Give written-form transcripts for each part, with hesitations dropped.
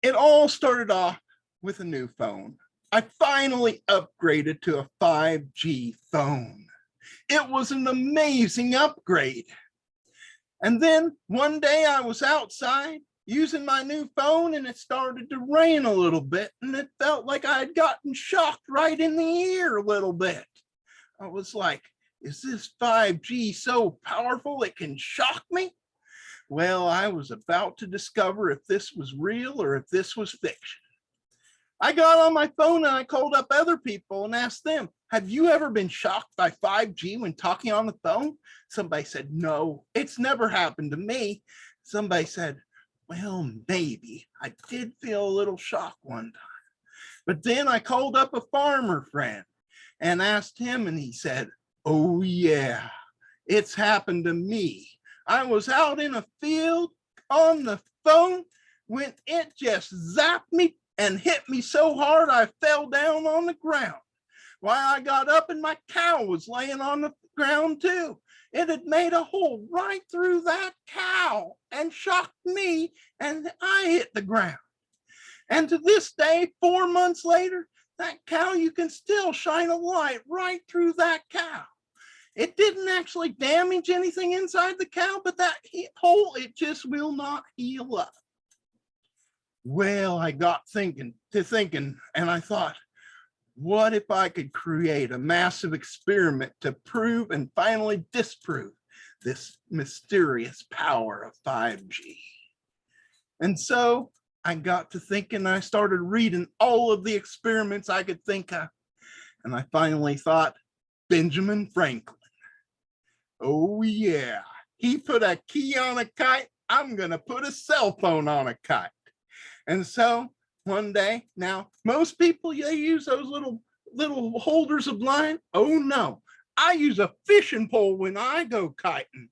It all started off with a new phone. I finally upgraded to a 5G phone. It was an amazing upgrade. And then one day I was outside using my new phone and it started to rain a little bit and it felt like I had gotten shocked right in the ear a little bit. I was like, is this 5G so powerful it can shock me? Well, I was about to discover if this was real or if this was fiction. I got on my phone and I called up other people and asked them, have you ever been shocked by 5G when talking on the phone? Somebody said, no, it's never happened to me. Somebody said, well, maybe. I did feel a little shocked one time. But then I called up a farmer friend and asked him and he said, oh yeah, it's happened to me. I was out in a field on the phone when it just zapped me and hit me so hard I fell down on the ground. Why, I got up and my cow was laying on the ground too. It had made a hole right through that cow and shocked me and I hit the ground. And to this day, 4 months later, that cow, you can still shine a light right through that cow. It didn't actually damage anything inside the cow, but that hole, it just will not heal up. Well, I got thinking, and I thought, what if I could create a massive experiment to prove and finally disprove this mysterious power of 5G? And so I got to thinking, I started reading all of the experiments I could think of. And I finally thought, Benjamin Franklin. Oh yeah, he put a key on a kite. I'm gonna put a cell phone on a kite. And so one day, now most people, they use those little holders of line. Oh no, I use a fishing pole when I go kiting.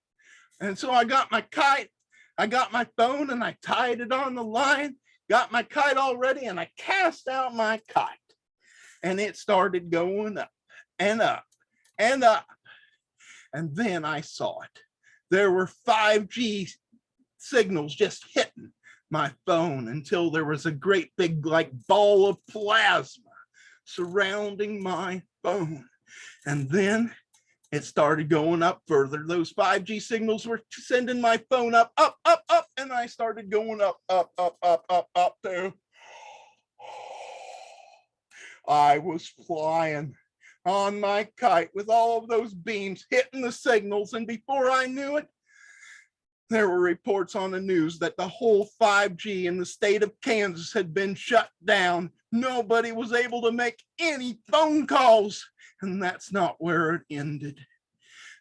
And so I got my kite, I got my phone and I tied it on the line, got my kite all ready and I cast out my kite and it started going up and up and up. And then I saw it. There were 5G signals just hitting my phone until there was a great big like ball of plasma surrounding my phone. And then it started going up further. Those 5G signals were sending my phone up, up, up, up, and I started going up, up, up, up, up, up there. I was flying on my kite with all of those beams hitting the signals, and before I knew it, there were reports on the news that the whole 5G in the state of Kansas had been shut down. Nobody was able to make any phone calls, and that's not where it ended.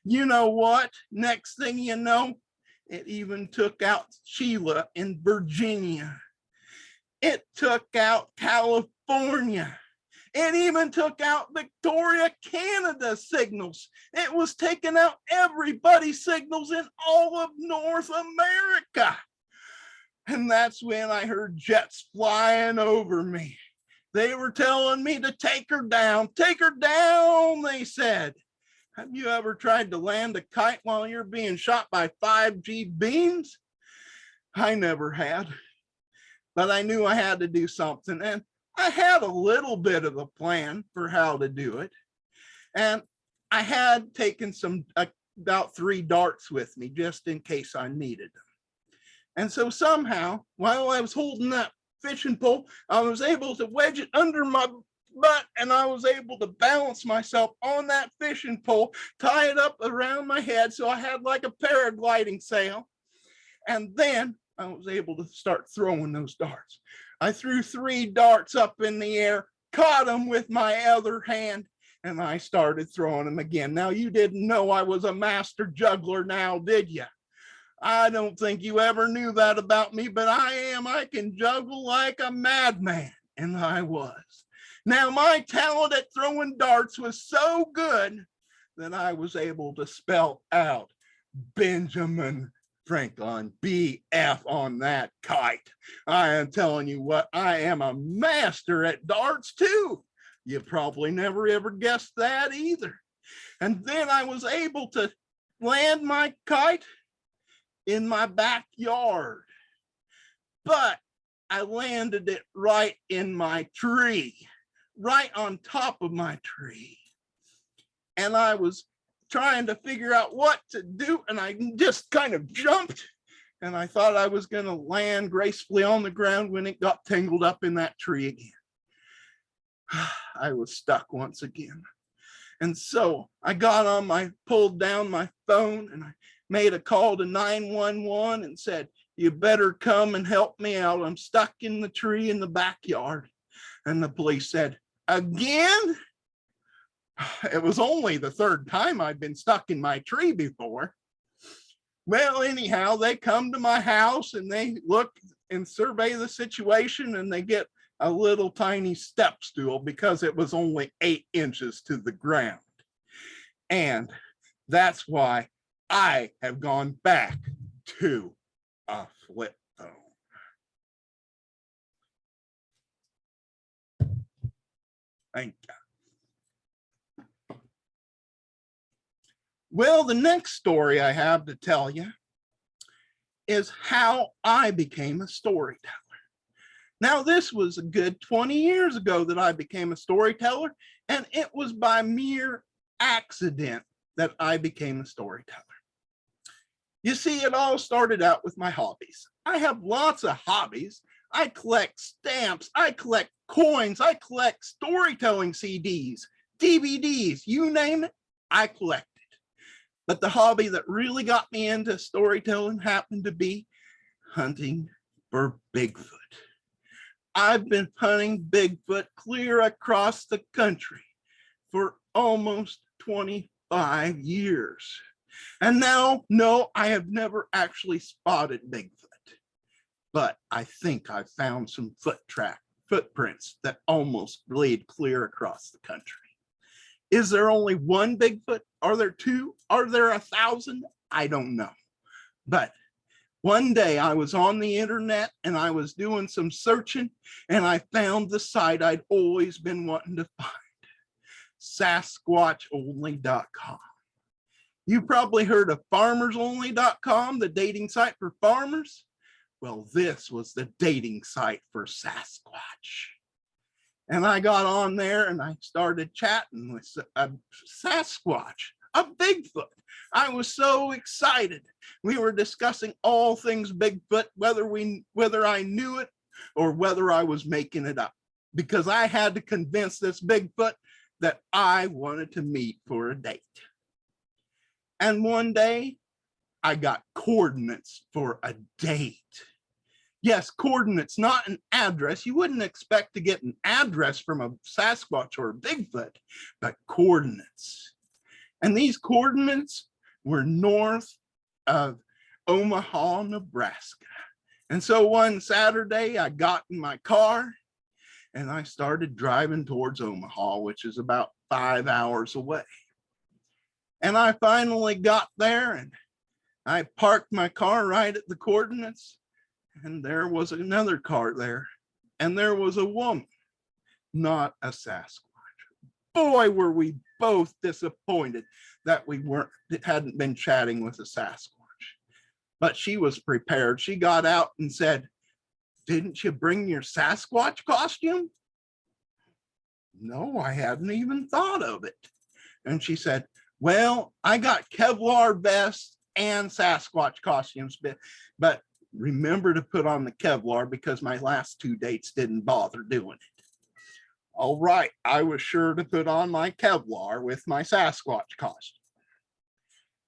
You know what? Next thing you know, it even took out Sheila in Virginia. It took out California. It even took out Victoria, Canada signals. It was taking out everybody's signals in all of North America. And that's when I heard jets flying over me. They were telling me to take her down, they said. Have you ever tried to land a kite while you're being shot by 5G beams? I never had, but I knew I had to do something. And I had a little bit of a plan for how to do it. And I had taken about 3 darts with me just in case I needed them. And so somehow, while I was holding that fishing pole, I was able to wedge it under my butt and I was able to balance myself on that fishing pole, tie it up around my head so I had like a paragliding sail. And then I was able to start throwing those darts. I threw 3 darts up in the air, caught them with my other hand, and I started throwing them again. Now, you didn't know I was a master juggler now, did you? I don't think you ever knew that about me, but I am. I can juggle like a madman, and I was. Now, my talent at throwing darts was so good that I was able to spell out Benjamin Franklin, BF on that kite. I am telling you what, I am a master at darts too. You probably never ever guessed that either. And then I was able to land my kite in my backyard. But I landed it right in my tree, right on top of my tree. And I was trying to figure out what to do, and I just kind of jumped, and I thought I was going to land gracefully on the ground when it got tangled up in that tree again. I was stuck once again. And so I pulled down my phone, and I made a call to 911 and said, "You better come and help me out. I'm stuck in the tree in the backyard." And the police said, "Again?" It was only the third time I'd been stuck in my tree before. Well, anyhow, they come to my house and they look and survey the situation, and they get a little tiny step stool because it was only 8 inches to the ground. And that's why I have gone back to a flip phone. Thank you. Well, the next story I have to tell you is how I became a storyteller. Now, this was a good 20 years ago that I became a storyteller, and it was by mere accident that I became a storyteller. You see, it all started out with my hobbies. I have lots of hobbies. I collect stamps, I collect coins, I collect storytelling CDs, DVDs, you name it, I collect it. But the hobby that really got me into storytelling happened to be hunting for Bigfoot. I've been hunting Bigfoot clear across the country for almost 25 years. And now, no, I have never actually spotted Bigfoot, but I think I found some footprints that almost lead clear across the country. Is there only one Bigfoot? Are there two? Are there 1,000? I don't know. But one day I was on the internet and I was doing some searching, and I found the site I'd always been wanting to find, SasquatchOnly.com. You probably heard of FarmersOnly.com, the dating site for farmers. Well, this was the dating site for Sasquatch. And I got on there and I started chatting with a Sasquatch, a Bigfoot. I was so excited. We were discussing all things Bigfoot, whether I knew it or whether I was making it up, because I had to convince this Bigfoot that I wanted to meet for a date. And one day I got coordinates for a date. Yes, coordinates, not an address. You wouldn't expect to get an address from a Sasquatch or a Bigfoot, but coordinates. And these coordinates were north of Omaha, Nebraska. And so one Saturday I got in my car and I started driving towards Omaha, which is about 5 hours away. And I finally got there and I parked my car right at the coordinates, and there was another car there, and there was a woman, not a Sasquatch. Boy, were we both disappointed that hadn't been chatting with a Sasquatch. But she was prepared. She got out and said, "Didn't you bring your Sasquatch costume?" No, I hadn't even thought of it. And she said, "Well, I got Kevlar vests and Sasquatch costumes, but remember to put on the Kevlar because my last 2 dates didn't bother doing it." All right, I was sure to put on my Kevlar with my Sasquatch costume.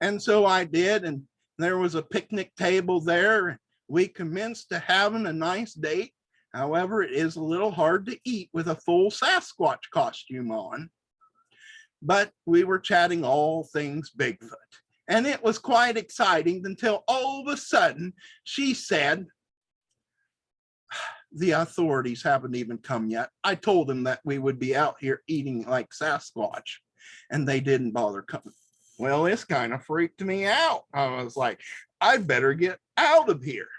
And so I did, and there was a picnic table there. We commenced to having a nice date. However, it is a little hard to eat with a full Sasquatch costume on. But we were chatting all things Bigfoot. And it was quite exciting until all of a sudden she said, "The authorities haven't even come yet. I told them that we would be out here eating like Sasquatch, and they didn't bother coming." Well, this kind of freaked me out. I was like, I better get out of here.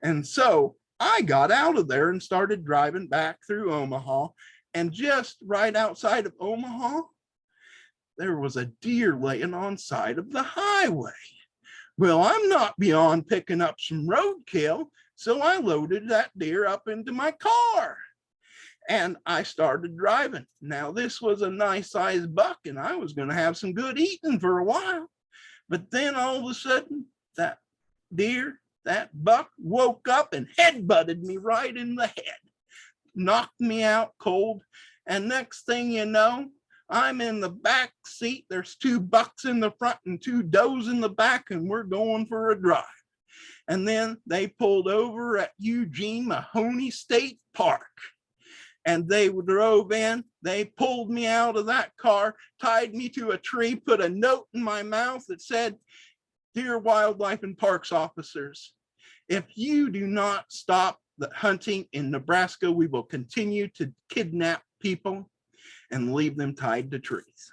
And so I got out of there and started driving back through Omaha. And just right outside of Omaha, there was a deer laying on side of the highway. Well, I'm not beyond picking up some roadkill, So I loaded that deer up into my car and I started driving. Now, this was a nice sized buck, and I was going to have some good eating for a while. But then all of a sudden, that deer, that buck woke up and headbutted me right in the head, knocked me out cold. And next thing you know, I'm in the back seat. There's 2 bucks in the front and 2 does in the back, and we're going for a drive. And then they pulled over at Eugene Mahoney State Park. And they drove in, they pulled me out of that car, tied me to a tree, put a note in my mouth that said, "Dear Wildlife and Parks officers, if you do not stop the hunting in Nebraska, we will continue to kidnap people and leave them tied to trees."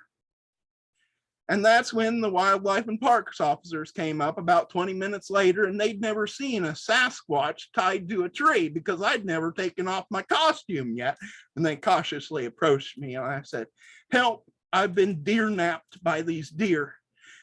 And that's when the Wildlife and Parks officers came up about 20 minutes later, and they'd never seen a Sasquatch tied to a tree because I'd never taken off my costume yet. And they cautiously approached me and I said, "Help, I've been deer napped by these deer."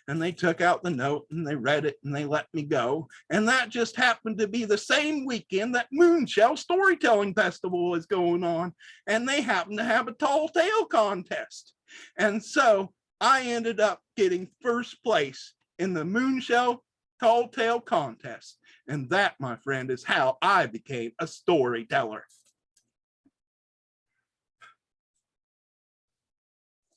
And they took out the note and they read it and they let me go. And that just happened to be the same weekend that Moonshell Storytelling Festival was going on. And they happened to have a tall tale contest. And so I ended up getting first place in the Moonshell Tall Tale Contest. And that, my friend, is how I became a storyteller.